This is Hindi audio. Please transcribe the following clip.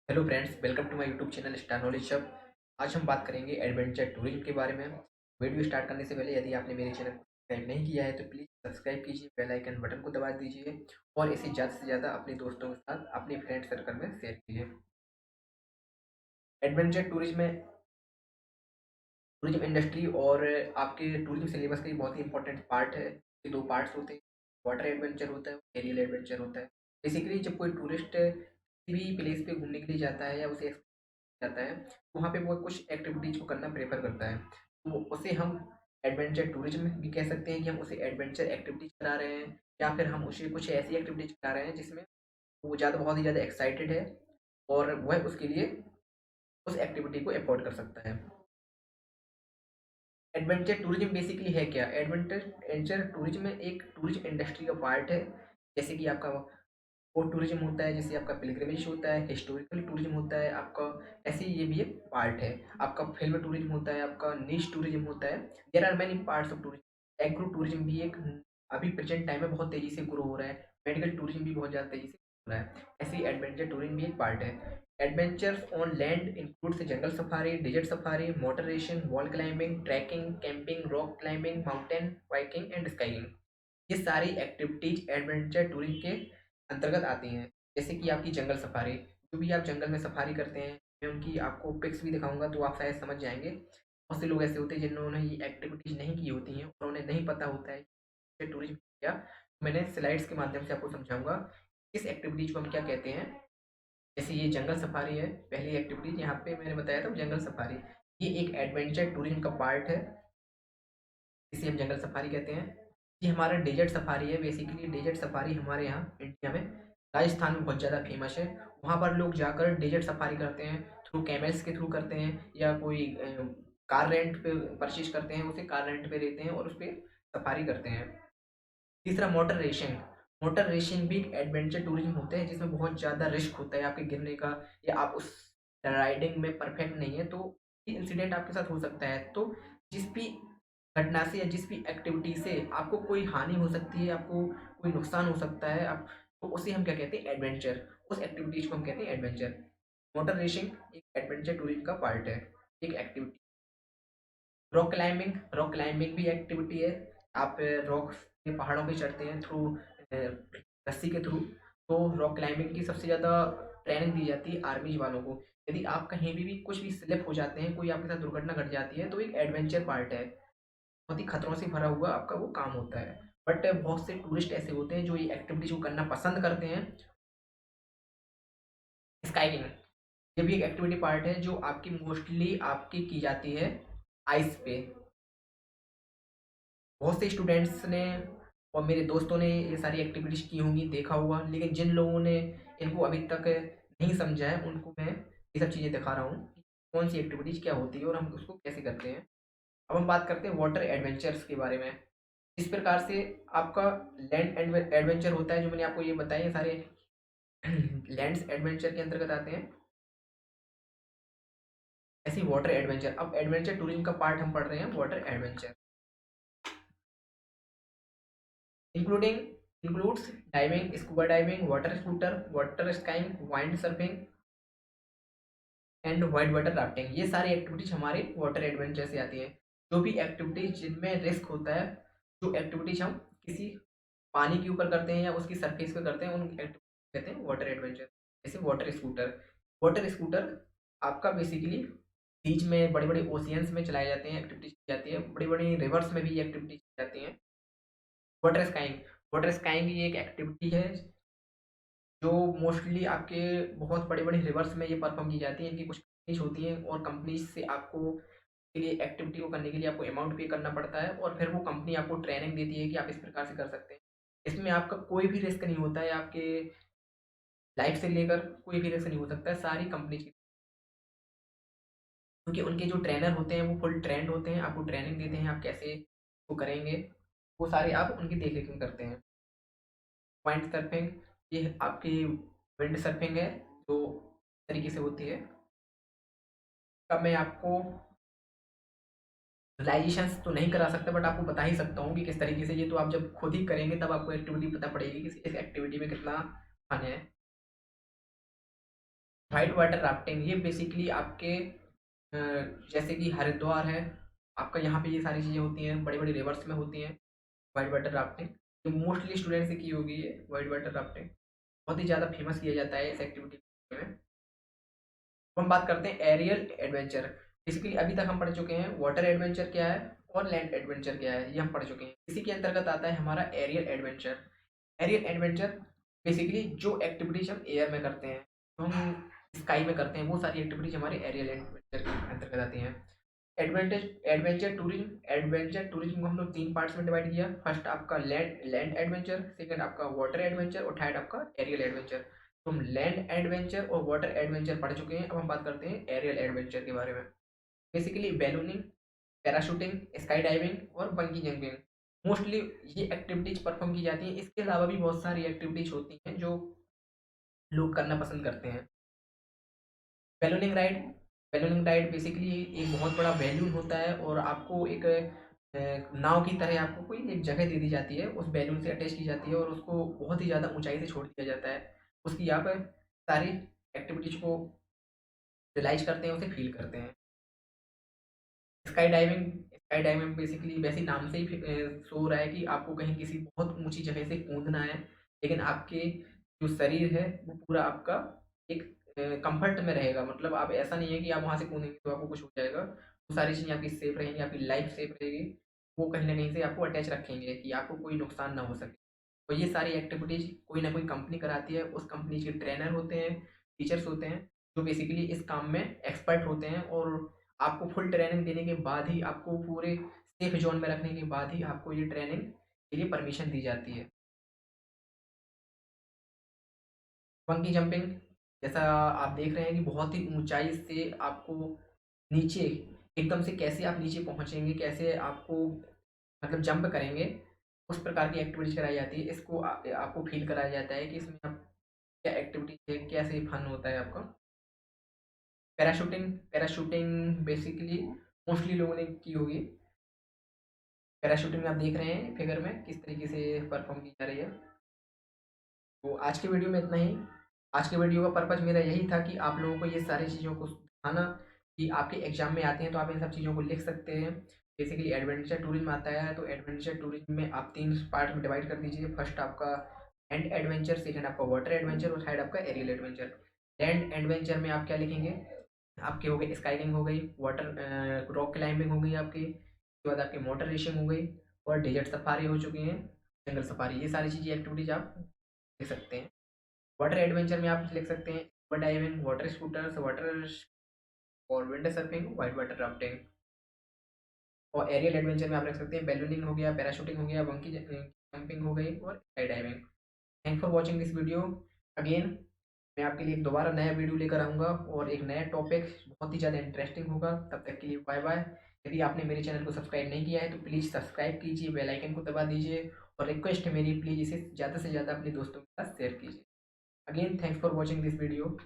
Hello friends, welcome to my YouTube channel star knowledge hub. आज हम बात करेंगे एडवेंचर टूरिज्म के बारे में। वीडियो स्टार्ट करने से पहले यदि आपने मेरे चैनल को सब्सक्राइब नहीं किया है तो प्लीज़ सब्सक्राइब कीजिए, बेल आइकन बटन को दबा दीजिए और इसे ज़्यादा से ज़्यादा अपने दोस्तों के साथ अपने फ्रेंड सर्कल में शेयर कीजिए। एडवेंचर टूरिज्म में टूरिज्म इंडस्ट्री और आपके टूरिज्म सिलेबस का एक बहुत ही इंपॉर्टेंट पार्ट है। ये दो पार्ट्स होते हैं, वाटर एडवेंचर होता है, एरियल एडवेंचर होता है। बेसिकली जब कोई टूरिस्ट किसी भी प्लेस पे घूमने के लिए जाता है या उसे जाता है, तो वहाँ पे वो कुछ एक्टिविटीज़ को करना प्रेफ़र करता है। तो उसे हम एडवेंचर टूरिज़्म भी कह सकते हैं कि हम उसे एडवेंचर एक्टिविटीज़ करा रहे हैं या फिर हम उसे कुछ ऐसी एक्टिविटीज़ करा रहे हैं जिसमें वो बहुत ही ज़्यादा एक्साइटेड है और वह उसके लिए उस एक्टिविटी को अफ़ोर्ड कर सकता है। एडवेंचर टूरिज़्म बेसिकली है क्या? एडवेंचर टूरिज़्म में एक टूरिज़्म इंडस्ट्री का पार्ट है। जैसे कि आपका वो टूरिज़्म होता है, जैसे आपका पिलग्रिमेज होता है, हिस्टोरिकल टूरिज़्म होता है आपका, ऐसे ही ये भी एक पार्ट है। आपका फ़िल्म टूरिज़्म होता है, आपका निच टूरिज़्म होता है। There are many parts of tourism. Agro tourism भी एक अभी प्रेज़ेंट टाइम में बहुत तेज़ी से ग्रो हो रहा है। मेडिकल टूरिज़्म भी बहुत ज़्यादा तेज़ी से हो रहा है। ऐसे ही एडवेंचर टूरिज़्म भी एक पार्ट है। Adventures on land includes jungle safari, desert safari, motor racing, wall climbing, trekking, camping, rock climbing, mountain biking and skiing. ये सारी एक्टिविटीज़ एडवेंचर टूरिज़्म के अंतर्गत आती हैं। जैसे कि आपकी जंगल सफारी, जो भी आप जंगल में सफारी करते हैं, मैं उनकी आपको पिक्स भी दिखाऊँगा तो आप शायद समझ जाएँगे। बहुत से लोग ऐसे होते हैं जिन्होंने ये एक्टिविटीज़ नहीं की होती हैं और उन्हें नहीं पता होता है कि टूरिज़्म क्या। मैंने स्लाइड्स के माध्यम से आपको समझाऊँगा, इस एक्टिविटीज़ को हम क्या कहते हैं। जैसे ये जंगल सफारी है, पहली एक्टिविटी यहाँ पे मैंने बताया था जंगल सफारी। ये एक एडवेंचर टूरिज़्म का पार्ट है, इसे हम जंगल सफारी कहते हैं। ये हमारा डेज़र्ट सफारी है, बेसिकली डेज़र्ट सफारी हमारे यहाँ इंडिया में राजस्थान में बहुत ज़्यादा फेमस है। वहाँ पर लोग जाकर डेज़र्ट सफारी करते हैं, थ्रू कैमल्स के थ्रू करते हैं या कोई कार रेंट पे परचेज़ करते हैं, उसे कार रेंट पे लेते हैं और उसपे सफारी करते हैं। तीसरा मोटर रेसिंग। मोटर रेसिंग भी एक एडवेंचर टूरिज़्म होता है जिसमें बहुत ज़्यादा रिस्क होता है आपके गिरने का या आप उस राइडिंग में परफेक्ट नहीं है तो ये इंसिडेंट आपके साथ हो सकता है। तो जिस भी घटना से या जिस भी एक्टिविटी से आपको कोई हानि हो सकती है, आपको कोई नुकसान हो सकता है, आप तो उसे हम क्या कहते हैं एडवेंचर। उस एक्टिविटीज़ को हम कहते हैं एडवेंचर। मोटर रेसिंग एक एडवेंचर टूरिज़्म का पार्ट है, एक एक्टिविटी। रॉक क्लाइंबिंग भी एक्टिविटी है। आप रॉक के पहाड़ों पे चढ़ते हैं थ्रू रस्सी के थ्रू। तो रॉक क्लाइंबिंग की सबसे ज़्यादा ट्रेनिंग दी जाती है आर्मीज वालों को। यदि आप कहीं भी कुछ भी स्लिप हो जाते हैं, कोई आपके साथ दुर्घटना घट जाती है तो एक एडवेंचर पार्ट है, बहुत ही खतरों से भरा हुआ आपका वो काम होता है। बट बहुत से टूरिस्ट ऐसे होते हैं जो ये एक्टिविटीज को करना पसंद करते हैं। स्काईइंग, ये भी एक एक्टिविटी पार्ट है जो आपकी मोस्टली आपकी की जाती है आइस पे। बहुत से स्टूडेंट्स ने और मेरे दोस्तों ने ये सारी एक्टिविटीज़ की होंगी, देखा होगा, लेकिन जिन लोगों ने इनको अभी तक नहीं समझा है, उनको मैं ये सब चीज़ें दिखा रहा हूँ कि कौन सी एक्टिविटीज़ क्या होती है और हम उसको कैसे करते हैं। अब हम बात करते हैं वाटर एडवेंचर्स के बारे में। इस प्रकार से आपका लैंड एडवेंचर होता है, जो मैंने आपको ये बताया, ये सारे लैंड्स एडवेंचर के अंतर्गत आते हैं। ऐसे ही वाटर एडवेंचर, अब एडवेंचर टूरिज्म का पार्ट हम पढ़ रहे हैं water adventure, including includes diving, scuba diving, water scooter, water skiing, wind surfing and white water rafting. ये सारी एक्टिविटीज हमारे वाटर एडवेंचर से आती है। जो भी एक्टिविटीज जिनमें रिस्क होता है, जो एक्टिविटीज हम किसी पानी के ऊपर करते हैं या उसकी सरफेस पे करते हैं, उन एक्टिविटीज कहते हैं वाटर एडवेंचर। जैसे वाटर स्कूटर। वाटर स्कूटर आपका बेसिकली बीच में बड़े बड़े ओशियंस में चलाए जाते हैं, एक्टिविटीज की जाती है, बड़ी बड़ी रिवर्स में भी ये एक्टिविटीज की जाती हैं। वाटर स्काइंग, वाटर स्काइंग ये एक एक्टिविटी है जो मोस्टली आपके बहुत बड़े-बड़े रिवर्स में ये परफ़ॉर्म की जाती है। इनकी कुछ कंपनीज़ होती हैं और कंपनीज़ से आपको के लिए एक्टिविटी को करने के लिए आपको अमाउंट पे करना पड़ता है और फिर वो कंपनी आपको ट्रेनिंग देती है कि आप इस प्रकार से कर सकते हैं। इसमें आपका कोई भी रिस्क नहीं होता है, आपके लाइफ़ से लेकर कोई भी रिस्क नहीं हो सकता है, सारी कंपनीज़ की, क्योंकि उनके जो ट्रेनर होते हैं वो फुल ट्रेंड होते हैं, आपको ट्रेनिंग देते हैं, आप कैसे वो करेंगे, वो सारे आप उनकी देख-रेख में करते हैं। वाइंड सर्फिंग, ये आपकी विंड सर्फिंग है, जो तरीके से होती है। अब मैं आपको रियलाइज़ेशंस तो नहीं करा सकता, बट आपको बता ही सकता हूँ कि किस तरीके से, ये तो आप जब खुद ही करेंगे तब आपको एक्टिविटी पता पड़ेगी कि इस एक्टिविटी में कितना फन है। व्हाइट वाटर राफ्टिंग ये बेसिकली आपके जैसे कि हरिद्वार है, आपका यहाँ पे ये सारी चीज़ें होती हैं, बड़ी-बड़ी रिवर्स में होती हैं, व्हाइट वाटर राफ्टिंग। ये मोस्टली स्टूडेंट्स से की होगी ये व्हाइट वाटर राफ्टिंग। बहुत ही ज़्यादा फेमस किया जाता है इस एक्टिविटी में। अब हम बात करते हैं एरियल एडवेंचर। बेसिकली अभी तक हम पढ़ चुके हैं वाटर एडवेंचर क्या है और लैंड एडवेंचर क्या है, ये हम पढ़ चुके हैं। इसी के अंतर्गत आता है हमारा aerial adventure. Aerial adventure basically जो एक्टिविटीज हम एयर में करते हैं, जो हम स्काई में करते हैं, वो सारी एक्टिविटीज हमारे एरियल एडवेंचर के अंतर्गत आती हैं। एडवेंचर टूरिज्म को हम लोग 3 पार्ट्स में डिवाइड किया। फर्स्ट आपका लैंड लैंड एडवेंचर, सेकंड आपका वाटर एडवेंचर और थर्ड आपका एरियल एडवेंचर। तो हम लैंड एडवेंचर और वाटर एडवेंचर पढ़ चुके हैं। अब हम बात करते हैं एरियल एडवेंचर के बारे में। Basically ballooning, parachuting, sky diving और बंगी जंपिंग, मोस्टली ये एक्टिविटीज परफॉर्म की जाती हैं। इसके अलावा भी बहुत सारी एक्टिविटीज होती हैं जो लोग करना पसंद करते हैं। Ballooning ride, ballooning ride basically एक बहुत बड़ा बैलून होता है और आपको एक नाव की तरह आपको कोई एक जगह दे दी जाती है, उस बैलून से अटैच की जाती है और उसको बहुत ही ज़्यादा ऊंचाई से छोड़ दिया जाता है। उसकी आप सारी एक्टिविटीज को रियलाइज करते हैं, उसे फील करते हैं। स्काई डाइविंग बेसिकली वैसे ही नाम से ही शो हो रहा है कि आपको कहीं किसी बहुत ऊंची जगह से कूदना है, लेकिन आपके जो शरीर है वो पूरा आपका एक कंफर्ट में रहेगा। मतलब आप ऐसा नहीं है कि आप वहां से कूदेंगे तो आपको कुछ हो जाएगा। वो सारी चीज़ें आपकी सेफ रहेंगी, आपकी लाइफ सेफ रहेगी। वो कहीं ना कहीं से आपको अटैच रखेंगे कि आपको कोई नुकसान ना हो सके। तो ये सारी एक्टिविटीज कोई ना कोई कंपनी कराती है, उस कंपनी के ट्रेनर होते हैं, टीचर्स होते हैं, जो बेसिकली इस काम में एक्सपर्ट होते हैं। और आपको फुल ट्रेनिंग देने के बाद ही, आपको पूरे सेफ जोन में रखने के बाद ही आपको ये ट्रेनिंग के लिए परमिशन दी जाती है। बंकी जंपिंग, जैसा आप देख रहे हैं कि बहुत ही ऊंचाई से आपको नीचे एकदम से कैसे आप नीचे पहुंचेंगे, कैसे आपको मतलब जंप करेंगे, उस प्रकार की एक्टिविटीज कराई जाती है। इसको आपको फील कराया जाता है कि इसमें आप क्या एक्टिविटीज है, कैसे फन होता है आपका। पैराशूटिंग, पैराशूटिंग बेसिकली मोस्टली लोगों ने की होगी। पैराशूटिंग में आप देख रहे हैं फिगर में किस तरीके से परफॉर्म की जा रही है। तो आज की वीडियो में इतना ही। आज के वीडियो का पर्पज़ मेरा यही था कि आप लोगों को ये सारी चीज़ों को सिखाना कि आपके एग्जाम में आते हैं तो आप इन सब चीज़ों को लिख सकते हैं। बेसिकली एडवेंचर टूरिज्म आता है तो एडवेंचर टूरिज्म में आप 3 पार्ट में डिवाइड कर दीजिए। फर्स्ट आपका लैंड एडवेंचर, सेकंड आपका वाटर एडवेंचर और थर्ड आपका एरियल एडवेंचर। लैंड एडवेंचर में आप क्या लिखेंगे, आपके हो गए स्काईइंग हो गई, वाटर रॉक क्लाइंबिंग हो गई आपकी, उसके बाद आपकी मोटर रेसिंग हो गई और डेजर्ट सफारी हो चुकी हैं, जंगल सफारी। ये सारी चीज़ें एक्टिविटीज आप लिख सकते हैं। वाटर एडवेंचर में आप लिख सकते हैं scuba diving, water scooters, water और wind surfing, white water rafting. और एरियल एडवेंचर में आप रख सकते हैं बैलूनिंग हो गया, पैराशूटिंग हो गया, बंकी जंपिंग हो गई और sky diving. Thank for watching this video again. मैं आपके लिए दोबारा नया वीडियो लेकर आऊँगा और एक नया टॉपिक बहुत ही ज़्यादा इंटरेस्टिंग होगा। तब तक के लिए बाय बाय। यदि आपने मेरे चैनल को सब्सक्राइब नहीं किया है तो प्लीज़ सब्सक्राइब कीजिए, बेल आइकन को दबा दीजिए और रिक्वेस्ट है मेरी, प्लीज़ इसे ज़्यादा से ज़्यादा अपने दोस्तों के साथ शेयर कीजिए। Again thanks for watching this video.